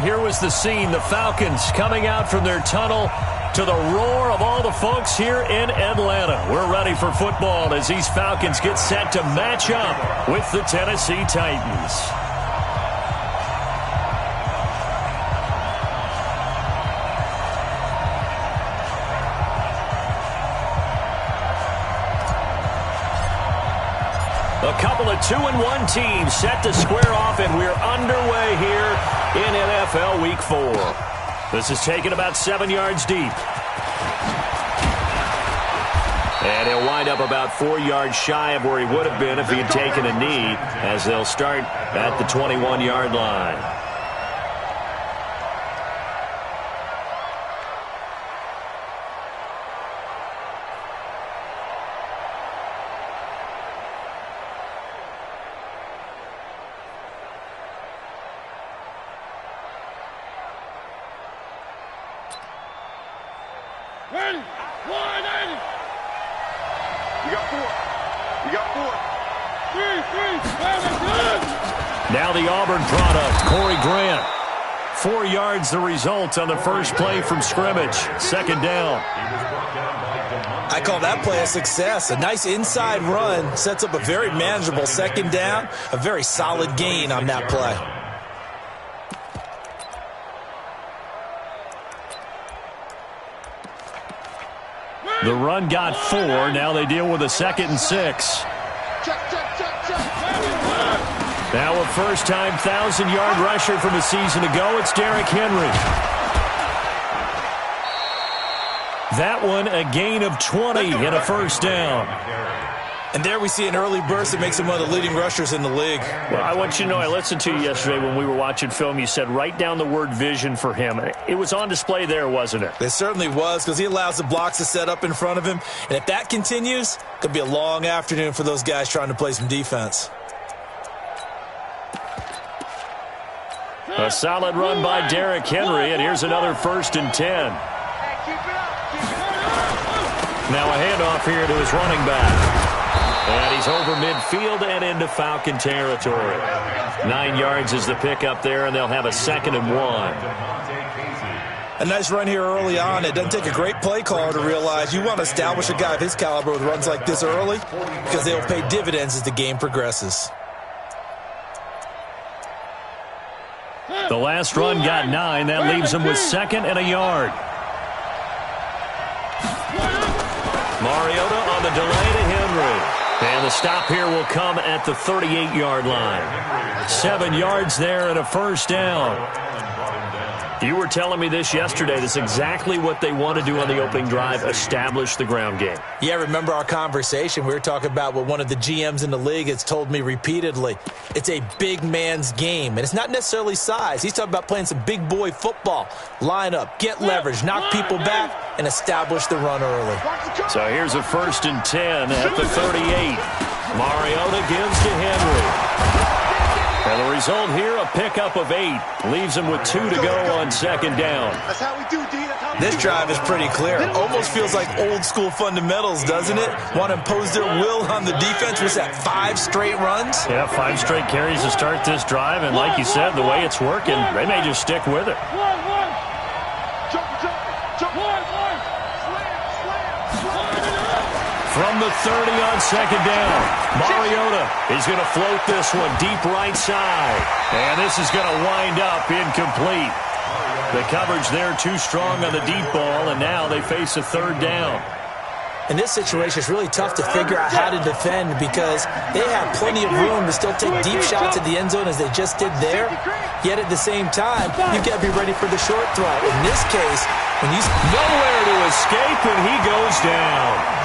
here was the scene. The Falcons coming out from their tunnel to the roar of all the folks here in Atlanta. We're ready for football as these Falcons get set to match up with the Tennessee Titans. A couple of 2-1 teams set to square off, and we're underway here in NFL Week 4. This is taken about 7 yards deep. And he'll wind up about 4 yards shy of where he would have been if he had taken a knee, as they'll start at the 21-yard line. Ready, 180. You got 4. You got 4. 3, 3, 7, good. Now the Auburn product, Corey Grant. 4 yards the result on the first play from scrimmage. Second down. I call that play a success. A nice inside run sets up a very manageable second down. A very solid gain on that play. The run got 4. Now they deal with a 2nd and 6. Now a first-time 1,000-yard rusher from a season ago. It's Derrick Henry. That one a gain of 20 and a first down. And there we see an early burst that makes him one of the leading rushers in the league. Well, I want you to know, I listened to you yesterday when we were watching film. You said write down the word vision for him. It was on display there, wasn't it? It certainly was, because he allows the blocks to set up in front of him. And if that continues, it could be a long afternoon for those guys trying to play some defense. A solid run by Derrick Henry, and here's another 1st and 10. Now a handoff here to his running back. And he's over midfield and into Falcon territory. 9 yards is the pickup there, and they'll have a 2nd and 1. A nice run here early on. It doesn't take a great play caller to realize you want to establish a guy of his caliber with runs like this early, because they'll pay dividends as the game progresses. The last run got 9. That leaves him with 2nd and a yard. Mariota on the delay to Henry. And the stop here will come at the 38-yard line. 7 yards there and a first down. You were telling me this yesterday. This is exactly what they want to do on the opening drive, establish the ground game. Yeah, remember our conversation. We were talking about what one of the GMs in the league has told me repeatedly. It's a big man's game, and it's not necessarily size. He's talking about playing some big boy football. Line up, get leverage, knock people back, and establish the run early. So here's a 1st and 10 at the 38. Mariota gives to Henry. And the result here, a pickup of 8. Leaves him with 2 to go on 2nd down. That's how we do, D. This drive is pretty clear. Almost feels like old school fundamentals, doesn't it? Want to impose their will on the defense. What's that, 5 straight runs? Yeah, 5 straight carries to start this drive. And like you said, the way it's working, they may just stick with it. From the 30 on 2nd down, Mariota is going to float this one deep right side. And this is going to wind up incomplete. The coverage there too strong on the deep ball, and now they face a 3rd down. In this situation, it's really tough to figure out how to defend because they have plenty of room to still take deep shots at the end zone as they just did there. Yet at the same time, you've got to be ready for the short throw. In this case, when you nowhere to escape, and he goes down.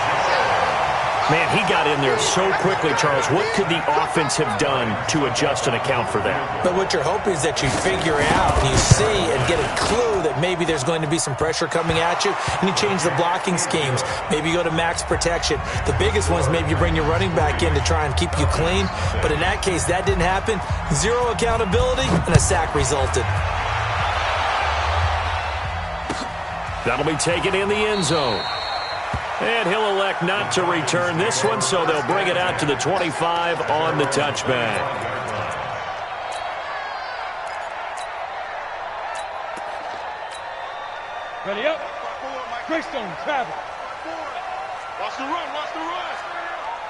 Man, he got in there so quickly, Charles. What could the offense have done to adjust and account for that? But what you're hoping is that you figure out, and you see and get a clue that maybe there's going to be some pressure coming at you, and you change the blocking schemes. Maybe you go to max protection. The biggest one is maybe you bring your running back in to try and keep you clean. But in that case, that didn't happen. 0 accountability, and a sack resulted. That'll be taken in the end zone. And he'll elect not to return this one, so they'll bring it out to the 25 on the touchback. Ready up. Greystone, travel. Watch the run, watch the run.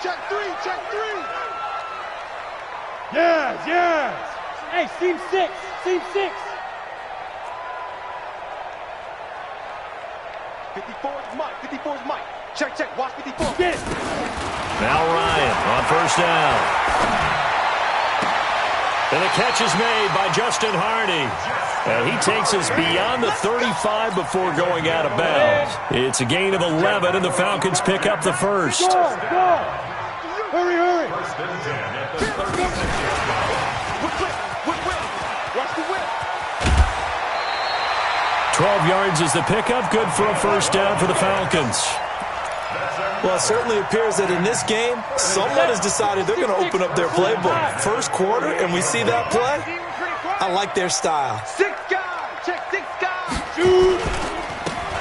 Check three, check three. Yes, yes. Hey, seam six, seam six. 54's Mike, 54's Mike. Check, check, watch 54. Get it. Now Ryan on first down. And the catch is made by Justin Hardy. And he takes us beyond the 35 before going out of bounds. It's a gain of 11, and the Falcons pick up the first. Go, go. Hurry, hurry. Watch the whip. 12 yards is the pickup. Good for a first down for the Falcons. Well, it certainly appears that in this game, someone has decided they're going to open up their playbook. First quarter, and we see that play. I like their style. Six guys. Check six guys. Shoot.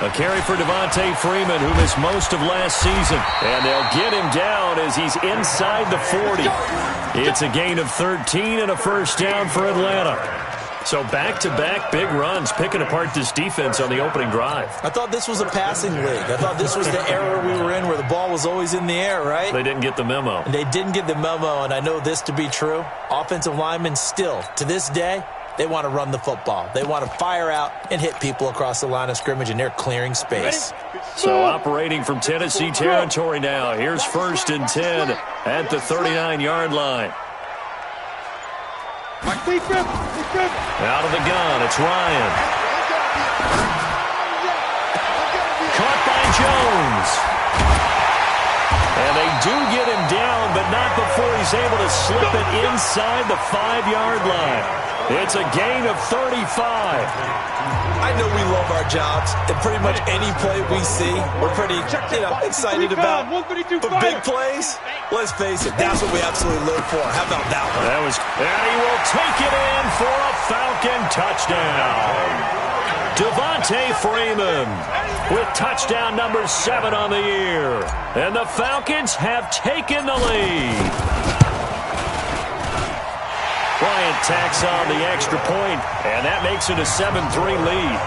A carry for Devontae Freeman, who missed most of last season. And they'll get him down as he's inside the 40. It's a gain of 13 and a first down for Atlanta. So back-to-back big runs, picking apart this defense on the opening drive. I thought this was a passing league. I thought this was the era we were in where the ball was always in the air, right? They didn't get the memo. They didn't get the memo, and I know this to be true. Offensive linemen still, to this day, they want to run the football. They want to fire out and hit people across the line of scrimmage, and they're clearing space. So operating from Tennessee territory now. Here's 1st and 10 at the 39-yard line. Out of the gun, it's Ryan. Caught by Jones. And they do get him down, but not before he's able to slip it inside the 5-yard line. It's a gain of 35. I know we love our jobs, and pretty much any play we see, we're pretty, excited about. But big plays, let's face it, that's what we absolutely live for. How about that one? And he will take it in for a Falcon touchdown. Devontae Freeman with touchdown number 7 on the year. And the Falcons have taken the lead. Bryant tacks on the extra point, and that makes it a 7-3 lead.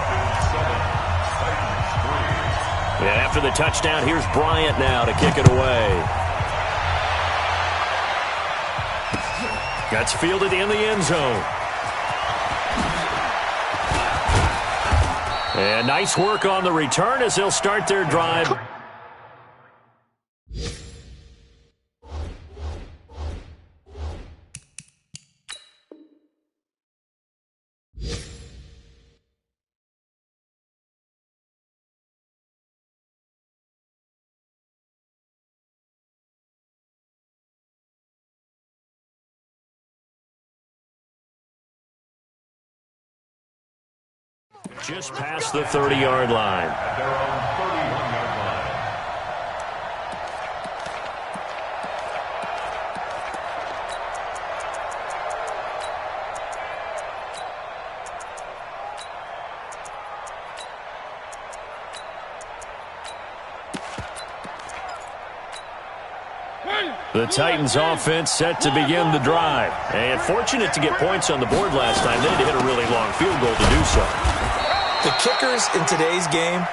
And after the touchdown, here's Bryant now to kick it away. That's fielded in the end zone. And nice work on the return as they'll start their drive. Just past the 30-yard line. They're on 31-yard line. The Titans offense set to begin the drive. And fortunate to get points on the board last time. They had to hit a really long field goal to do so. The kickers in today's game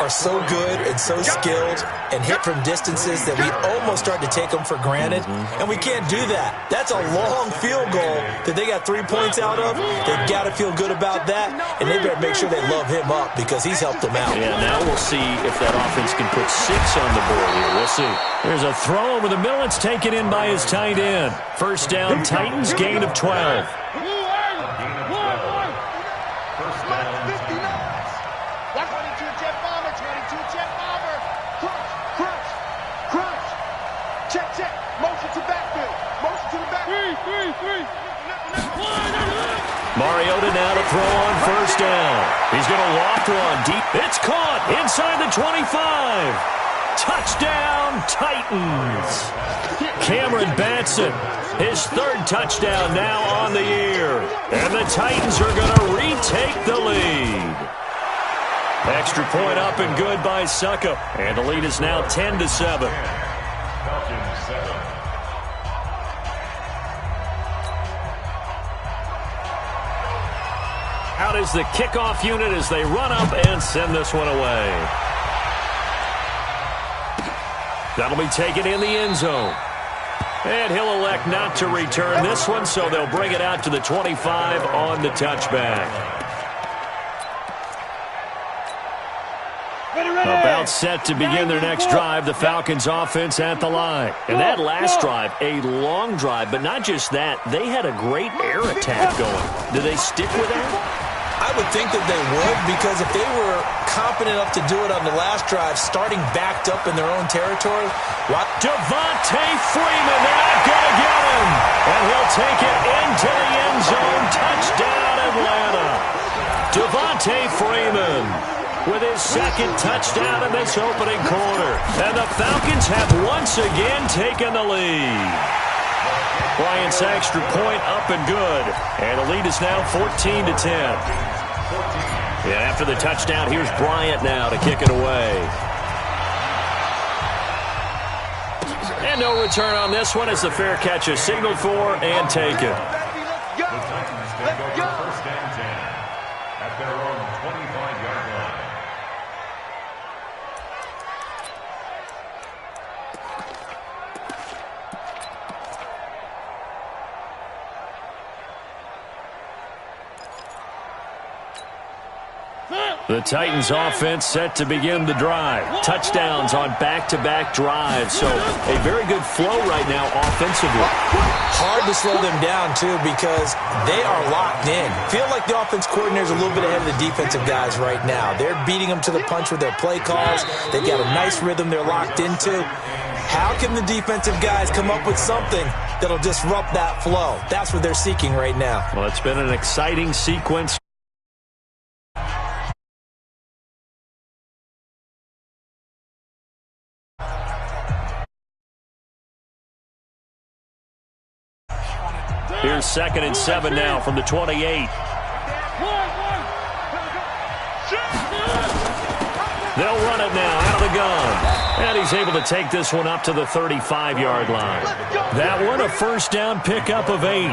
are so good and so skilled and hit from distances that we almost start to take them for granted, and we can't do that. That's a long field goal that they got 3 points out of. They've got to feel good about that, and they better make sure they love him up because he's helped them out. Yeah, now we'll see if that offense can put 6 on the board here. We'll see. There's a throw over the middle. It's taken in by his tight end. First down, Titans, gain of 12. Mariota now to throw on first down. He's going to loft one deep. It's caught inside the 25. Touchdown, Titans. Cameron Batson, his 3rd touchdown now on the year. And the Titans are going to retake the lead. Extra point up and good by Suckup. And the lead is now 10-7. Falcons 7. Out is the kickoff unit as they run up and send this one away. That'll be taken in the end zone. And he'll elect not to return this one, so they'll bring it out to the 25 on the touchback. About set to begin their next drive, the Falcons offense at the line. And that last drive, a long drive, but not just that, they had a great air attack going. Do they stick with that? I would think that they would, because if they were competent enough to do it on the last drive, starting backed up in their own territory. Devontae Freeman, they're not going to get him. And he'll take it into the end zone. Touchdown, Atlanta. Devontae Freeman with his second touchdown in this opening quarter. And the Falcons have once again taken the lead. Bryant's extra point up and good. And the lead is now 14-10. And after the touchdown, here's Bryant now to kick it away. And no return on this one as the fair catch is signaled for and taken. Let's go. Let's go. First and 10 at their own 25-yard line. The Titans offense set to begin the drive. Touchdowns on back-to-back drives. So a very good flow right now offensively. Hard to slow them down, too, because they are locked in. Feel like the offense coordinator is a little bit ahead of the defensive guys right now. They're beating them to the punch with their play calls. They've got a nice rhythm they're locked into. How can the defensive guys come up with something that'll disrupt that flow? That's what they're seeking right now. Well, it's been an exciting sequence. Here's 2nd and 7 now from the 28. They'll run it now out of the gun. And he's able to take this one up to the 35-yard line. That one a first down pickup of 8.